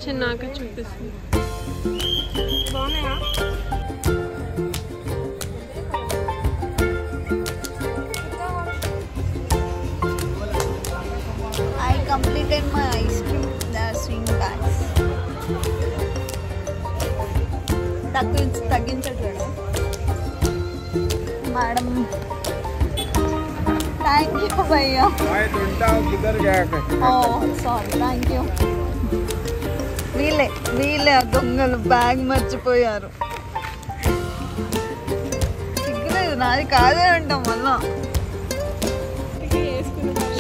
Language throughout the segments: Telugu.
చిన్నాక చూపిస్తుంది. బాగున్నాయా? I completed my ice cream swing bags. తగ్గించట్లేడు మేడం. థ్యాంక్ యూ భయ్యా. Sorry, thank you. వీళ్ళే దొంగలు బ్యాగ్ మర్చిపోయారు. సిగ్గులేదు, నాది కాదే అంటాం మళ్ళా.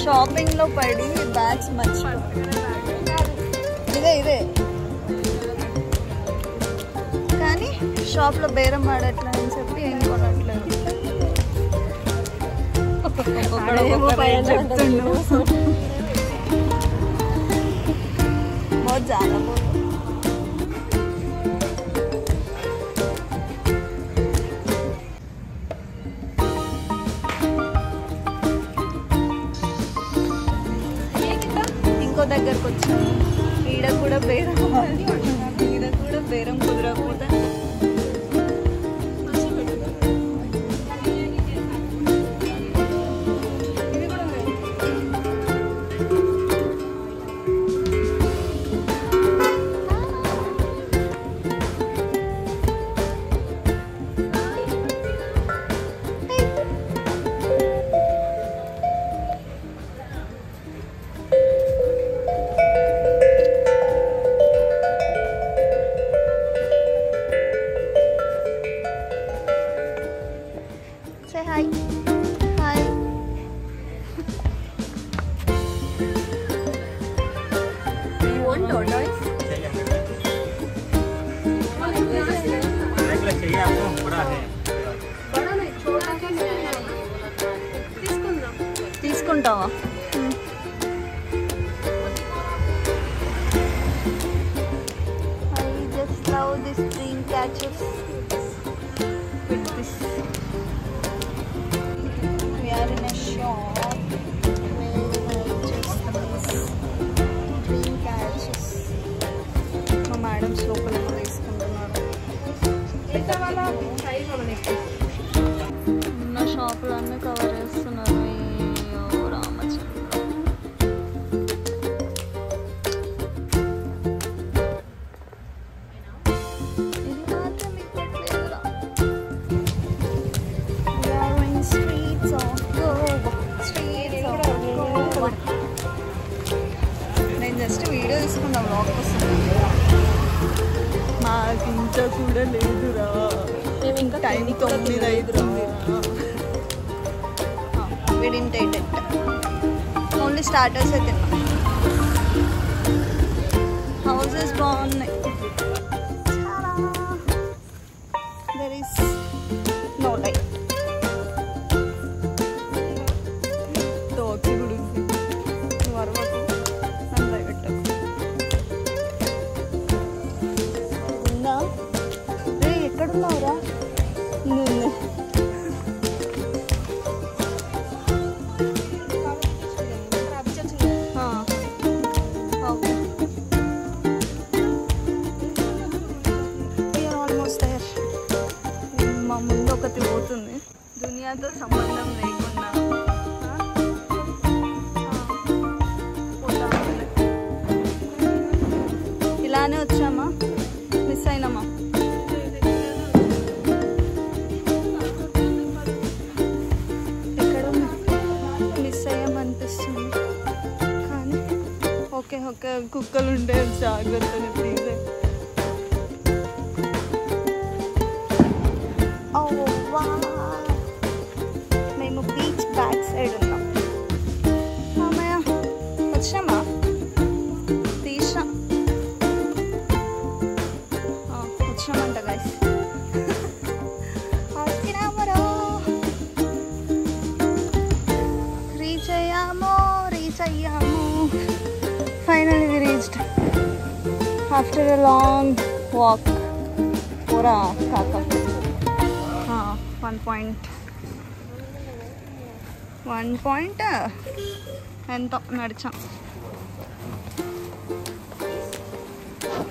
షాపింగ్ లో పడి బ్యాగ్స్ ఇదే కానీ షాప్ లో బేరం ఆడట్లేదు అని చెప్పి ఏం కొనట్లేదు. చెప్తుండు చాలా ఇంకో దగ్గరకు వచ్చాము. ఈడ కూడా బేరం కుదరకపోతే తీసుకుంటావా? I just love this dream catches with this. We are in a shop where I just miss dream catches. మా మేడం లోపల తీసుకుంటున్నారు. ఉన్న షాపులన్నీ కవర్ చేస్తున్నారు. నేను జస్ట్ వీడియో తీసుకున్నా బ్లాగ్ కోసం. మాకు ఇంకా కూడా లేదురా, మేము ఇంకా టైం 9 అవుతుంది. we didn't eat it, only starters అయితే తిన్నాం. హౌసెస్ బాగున్నాయి. there is no light. ఎక్కడున్నావురా? Almost there. మా ముందు ఒకటి పోతుంది, దునియాతో సంబంధం లేకుండా ఇలానే వచ్చామా, మిస్ అయినామా? ఎక్కడ మిస్ అయ్యామనిపిస్తుంది కానీ ఓకే కుక్కలు ఉంటే జాగ్రత్తగా ప్లీజ్. మేము బీచ్ బ్యాక్ సైడ్ ఉన్నాం. అమ్మయ్య వచ్చామా? తీసా వచ్చామంట గైస్. రీచ్ అయ్యాము. Finally we reached after a long walk. పూరా కాక 1 పాయింట్ ఎంతో నడిచాం.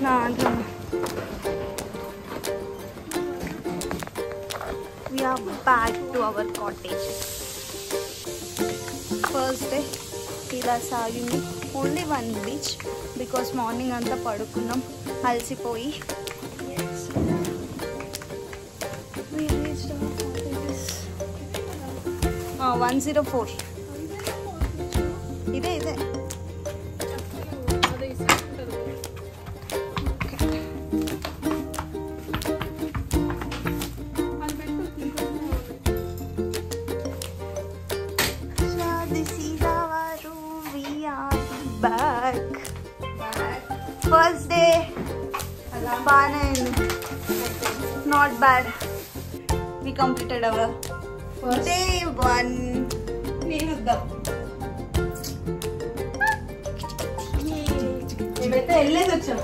We are back to our cottage. First day ఇలా సాగింది. ఓన్లీ 1 beach because మార్నింగ్ అంతా పడుకున్నాం అలసిపోయి. We reached our cottages. 104. ఇదే back. First day Banan, not bad. We completed our first day 1. మేమైతే వెళ్ళేసి వచ్చాం.